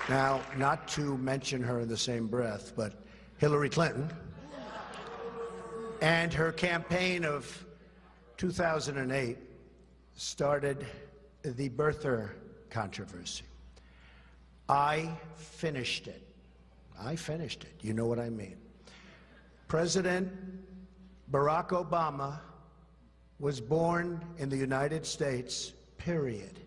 Now, not to mention her in the same breath, but Hillary Clinton and her campaign of 2008 started the birther controversy. I finished it. You know what I mean. President Barack Obama was born in the United States, period.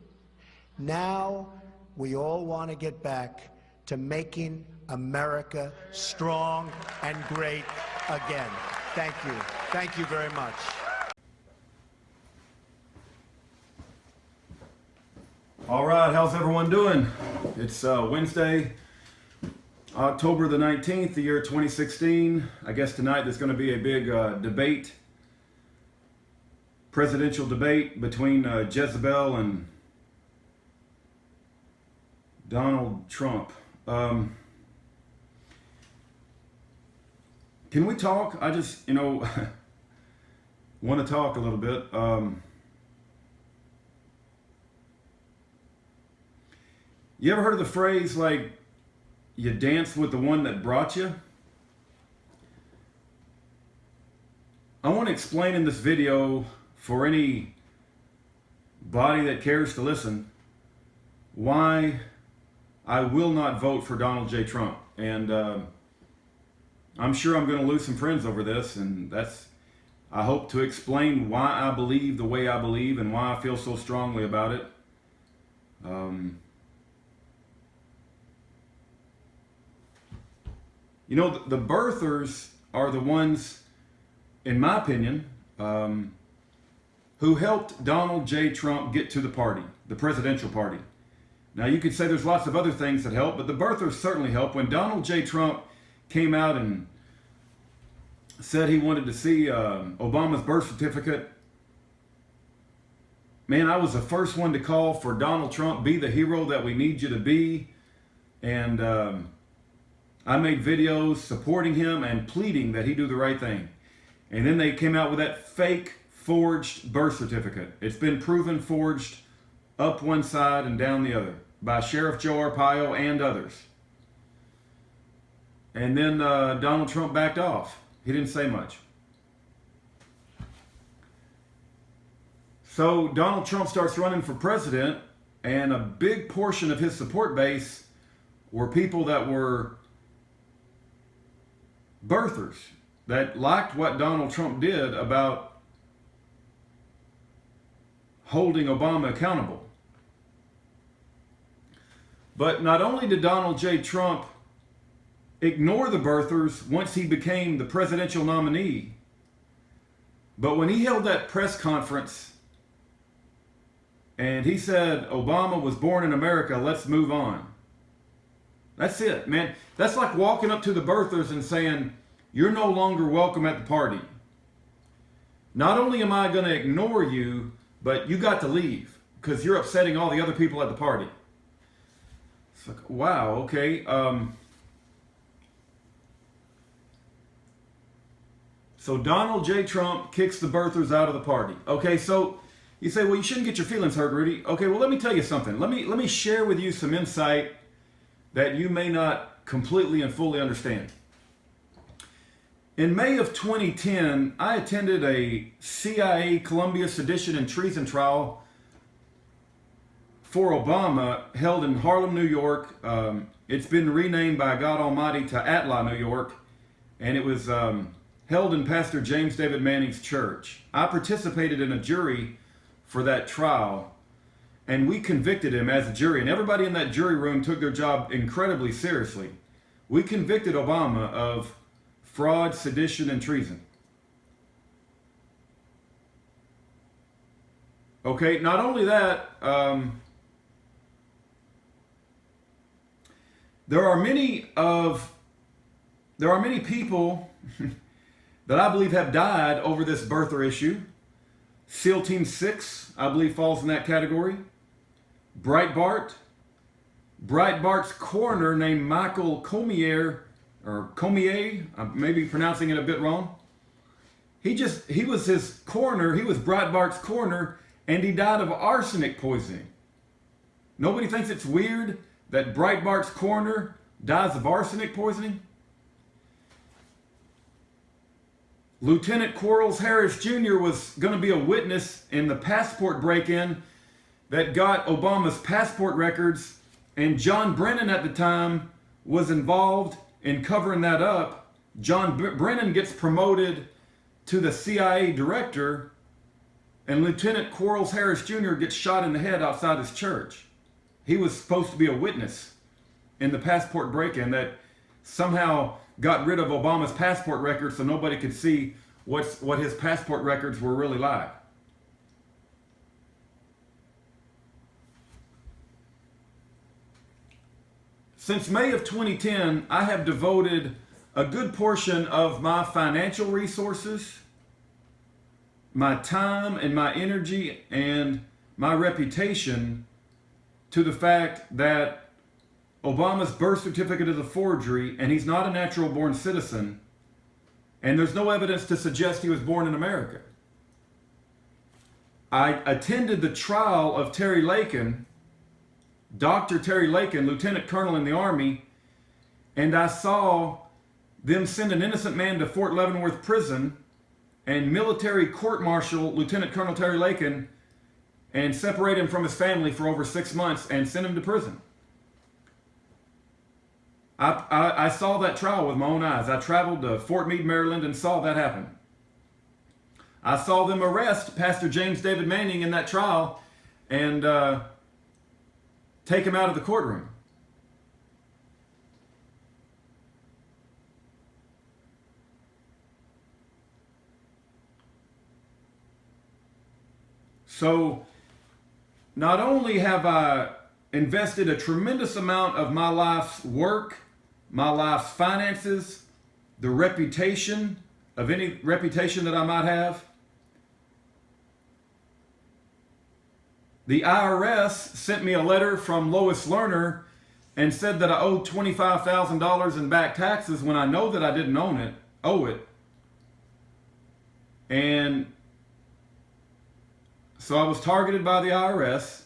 Now we all want to get back to making America strong and great again. Thank you. Thank you very much. All right, how's everyone doing? It's Wednesday, October the 19th, the year 2016. I guess tonight there's going to be a big debate, presidential debate between Jezebel and Donald Trump. Can we talk? I just, want to talk a little bit. You ever heard of the phrase, like, you dance with the one that brought you? I want to explain in this video, for any body that cares to listen, why I will not vote for Donald J. Trump. And I'm sure I'm going to lose some friends over this, and I hope to explain why I believe the way I believe and why I feel so strongly about it. The birthers are the ones, in my opinion, who helped Donald J. Trump get to the party, the presidential party. Now, you could say there's lots of other things that help, but the birthers certainly help. When Donald J. Trump came out and said he wanted to see Obama's birth certificate, man, I was the first one to call for Donald Trump, be the hero that we need you to be. And I made videos supporting him and pleading that he do the right thing. And then they came out with that fake forged birth certificate. It's been proven forged up one side and down the other by Sheriff Joe Arpaio and others. And then Donald Trump backed off. He didn't say much. So Donald Trump starts running for president, and a big portion of his support base were people that were birthers, that liked what Donald Trump did about holding Obama accountable. But not only did Donald J. Trump ignore the birthers once he became the presidential nominee, but when he held that press conference and he said, Obama was born in America, let's move on. That's it, man. That's like walking up to the birthers and saying, you're no longer welcome at the party. Not only am I going to ignore you, but you got to leave because you're upsetting all the other people at the party. It's like, wow, okay. So Donald J. Trump kicks the birthers out of the party. Okay, so you say, well, you shouldn't get your feelings hurt, Rudy. Okay, well, let me tell you something. Let me share with you some insight that you may not completely and fully understand. In May of 2010, I attended a CIA Columbia sedition and treason trial for Obama held in Harlem, New York. It's been renamed by God Almighty to Atla, New York, and it was held in Pastor James David Manning's church. I participated in a jury for that trial, and we convicted him as a jury, and everybody in that jury room took their job incredibly seriously. We convicted Obama of fraud, sedition, and treason. Okay, not only that, there are many people that I believe have died over this birther issue. SEAL Team 6, I believe, falls in that category. Breitbart's coroner named Michael Comier, I may be pronouncing it a bit wrong. He was his coroner, he was Breitbart's coroner, and he died of arsenic poisoning. Nobody thinks it's weird that Breitbart's coroner dies of arsenic poisoning? Lieutenant Quarles Harris Jr. was going to be a witness in the passport break-in that got Obama's passport records, and John Brennan at the time was involved in covering that up. John Brennan gets promoted to the CIA director, and Lieutenant Quarles Harris Jr. gets shot in the head outside his church. He was supposed to be a witness in the passport break-in that somehow got rid of Obama's passport records so nobody could see what his passport records were really like. Since May of 2010, I have devoted a good portion of my financial resources, my time and my energy and my reputation to the fact that Obama's birth certificate is a forgery and he's not a natural born citizen, and there's no evidence to suggest he was born in America. I attended the trial of Terry Lakin, Dr. Terry Lakin, Lieutenant Colonel in the Army, and I saw them send an innocent man to Fort Leavenworth Prison and military court-martial Lieutenant Colonel Terry Lakin and separate him from his family for over 6 months and send him to prison. I saw that trial with my own eyes. I traveled to Fort Meade, Maryland, and saw that happen. I saw them arrest Pastor James David Manning in that trial and take him out of the courtroom. So, not only have I invested a tremendous amount of my life's work, my life's finances, the reputation of any reputation that I might have, the IRS sent me a letter from Lois Lerner and said that I owed $25,000 in back taxes when I know that I didn't owe it. And so I was targeted by the IRS.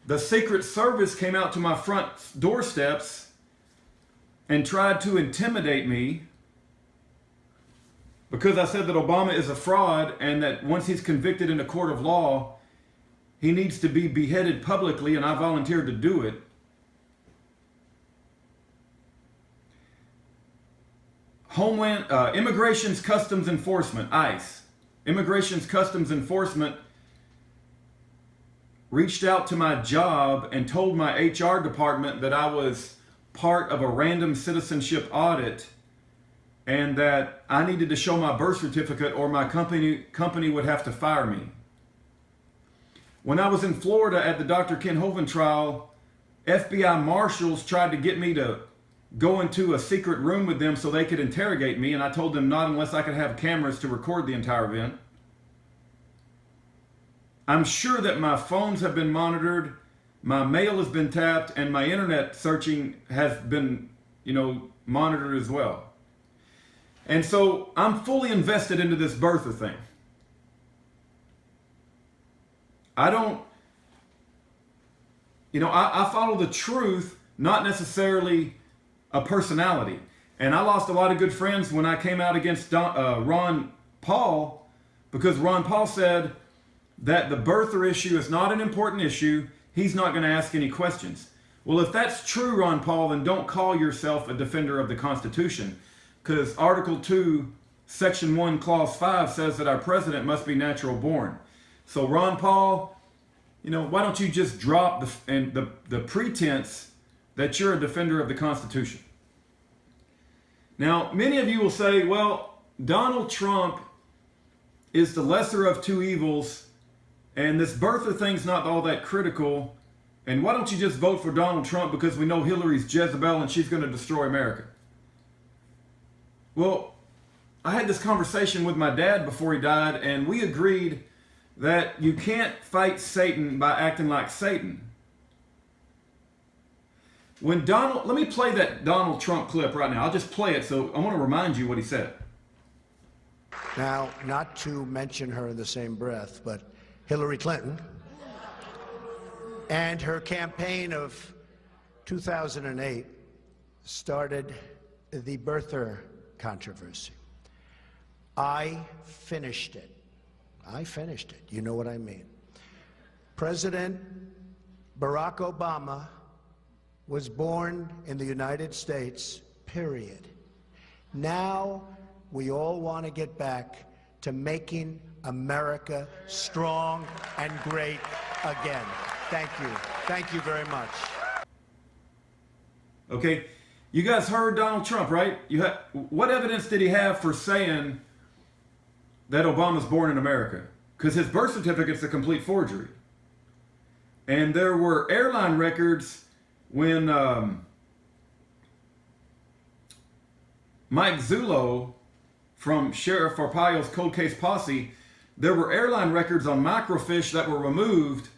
The Secret Service came out to my front doorsteps and tried to intimidate me because I said that Obama is a fraud and that once he's convicted in a court of law, he needs to be beheaded publicly, and I volunteered to do it. Immigration's Customs Enforcement, ICE. Immigration's Customs Enforcement reached out to my job and told my HR department that I was part of a random citizenship audit and that I needed to show my birth certificate or my company would have to fire me. When I was in Florida at the Dr. Ken Hovind trial, FBI marshals tried to get me to go into a secret room with them so they could interrogate me, and I told them not unless I could have cameras to record the entire event. I'm sure that my phones have been monitored, my mail has been tapped, and my internet searching has been, monitored as well. And so I'm fully invested into this birther thing. I follow the truth, not necessarily a personality. And I lost a lot of good friends when I came out against Ron Paul, because Ron Paul said that the birther issue is not an important issue. He's not going to ask any questions. Well, if that's true, Ron Paul, then don't call yourself a defender of the Constitution, because Article 2, Section 1, Clause 5 says that our president must be natural born. So Ron Paul, why don't you just drop the pretense that you're a defender of the Constitution? Now, many of you will say, well, Donald Trump is the lesser of two evils, and this birther thing's not all that critical, and why don't you just vote for Donald Trump because we know Hillary's Jezebel and she's going to destroy America? Well, I had this conversation with my dad before he died, and we agreed that you can't fight Satan by acting like Satan. Let me play that Donald Trump clip right now. I'll just play it, so I want to remind you what he said. Now, not to mention her in the same breath, but Hillary Clinton And her campaign of 2008 started the birther controversy. I finished it. I finished it. You know what I mean. President Barack Obama was born in the United States, period. Now we all want to get back to making America strong and great again. Thank you. Thank you very much. Okay, you guys heard Donald Trump, right? What evidence did he have for saying that Obama's born in America? Because his birth certificate's a complete forgery. And there were airline records when Mike Zullo from Sheriff Arpaio's cold case posse, there were airline records on microfiche that were removed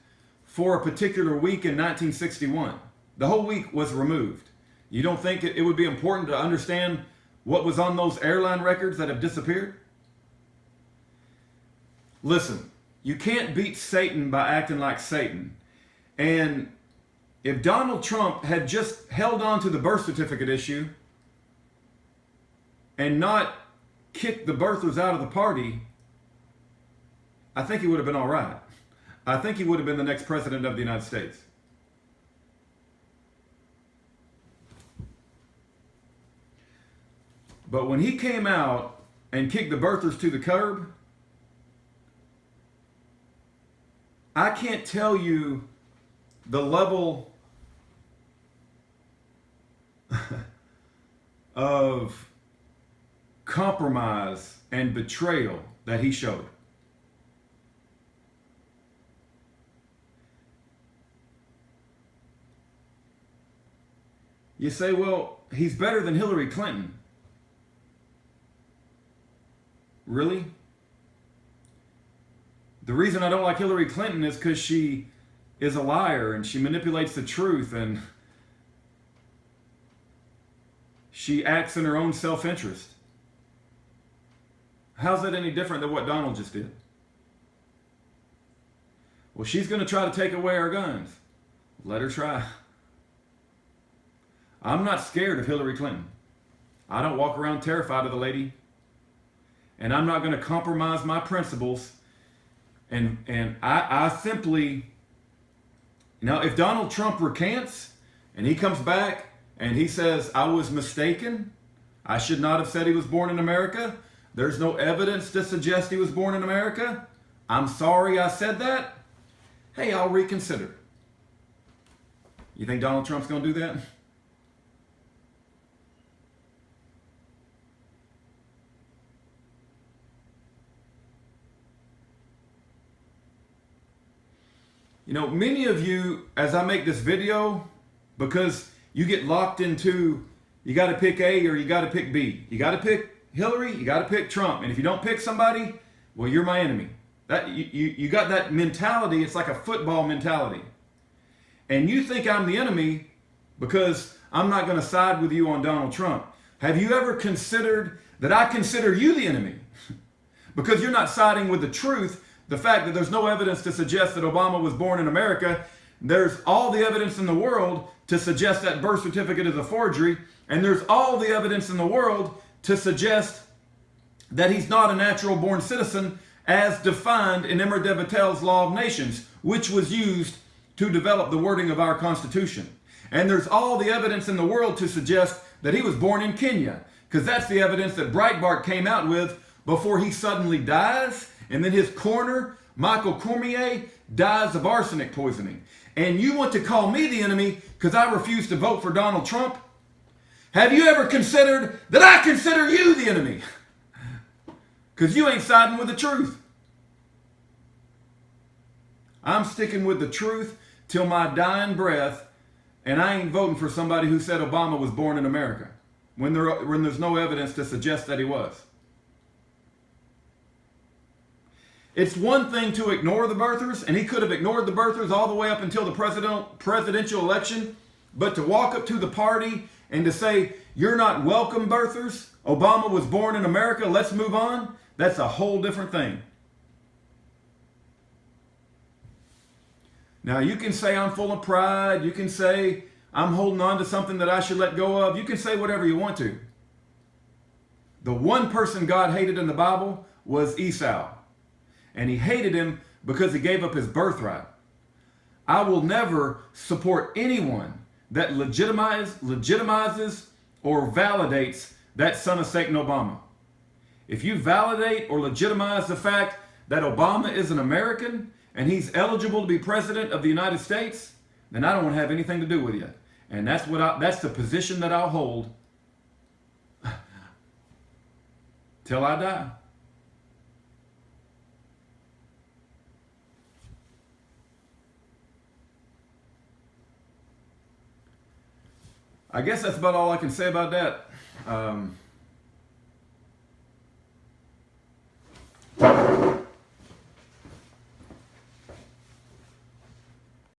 for a particular week in 1961. The whole week was removed. You don't think it would be important to understand what was on those airline records that have disappeared? Listen, you can't beat Satan by acting like Satan. And if Donald Trump had just held on to the birth certificate issue and not kicked the birthers out of the party, I think he would have been all right. I think he would have been the next president of the United States. But when he came out and kicked the birthers to the curb, I can't tell you the level of compromise and betrayal that he showed. You say, well, he's better than Hillary Clinton. Really? The reason I don't like Hillary Clinton is because she is a liar and she manipulates the truth and she acts in her own self-interest. How's that any different than what Donald just did? Well, she's going to try to take away our guns. Let her try. I'm not scared of Hillary Clinton. I don't walk around terrified of the lady. And I'm not going to compromise my principles. And I simply... Now, if Donald Trump recants and he comes back and he says, I was mistaken, I should not have said he was born in America, there's no evidence to suggest he was born in America, I'm sorry I said that, hey, I'll reconsider. You think Donald Trump's going to do that? You know, many of you, as I make this video, because you get locked into, you got to pick A or you got to pick B. You got to pick Hillary, you got to pick Trump. And if you don't pick somebody, well, you're my enemy. That you got that mentality. It's like a football mentality. And you think I'm the enemy because I'm not going to side with you on Donald Trump. Have you ever considered that I consider you the enemy? Because you're not siding with the truth. The fact that there's no evidence to suggest that Obama was born in America, there's all the evidence in the world to suggest that birth certificate is a forgery, and there's all the evidence in the world to suggest that he's not a natural born citizen as defined in Emer Devitel's Law of Nations, which was used to develop the wording of our Constitution. And there's all the evidence in the world to suggest that he was born in Kenya, because that's the evidence that Breitbart came out with before he suddenly dies. And then his coroner, Michael Cormier, dies of arsenic poisoning. And you want to call me the enemy because I refuse to vote for Donald Trump? Have you ever considered that I consider you the enemy? Because you ain't siding with the truth. I'm sticking with the truth till my dying breath, and I ain't voting for somebody who said Obama was born in America when there's no evidence to suggest that he was. It's one thing to ignore the birthers, and he could have ignored the birthers all the way up until the presidential election, but to walk up to the party and to say, you're not welcome, birthers, Obama was born in America, let's move on, that's a whole different thing. Now, you can say I'm full of pride. You can say I'm holding on to something that I should let go of. You can say whatever you want to. The one person God hated in the Bible was Esau. And he hated him because he gave up his birthright. I will never support anyone that legitimizes or validates that son of Satan Obama. If you validate or legitimize the fact that Obama is an American and he's eligible to be president of the United States, then I don't want to have anything to do with you. And that's the position that I'll hold till I die. I guess that's about all I can say about that.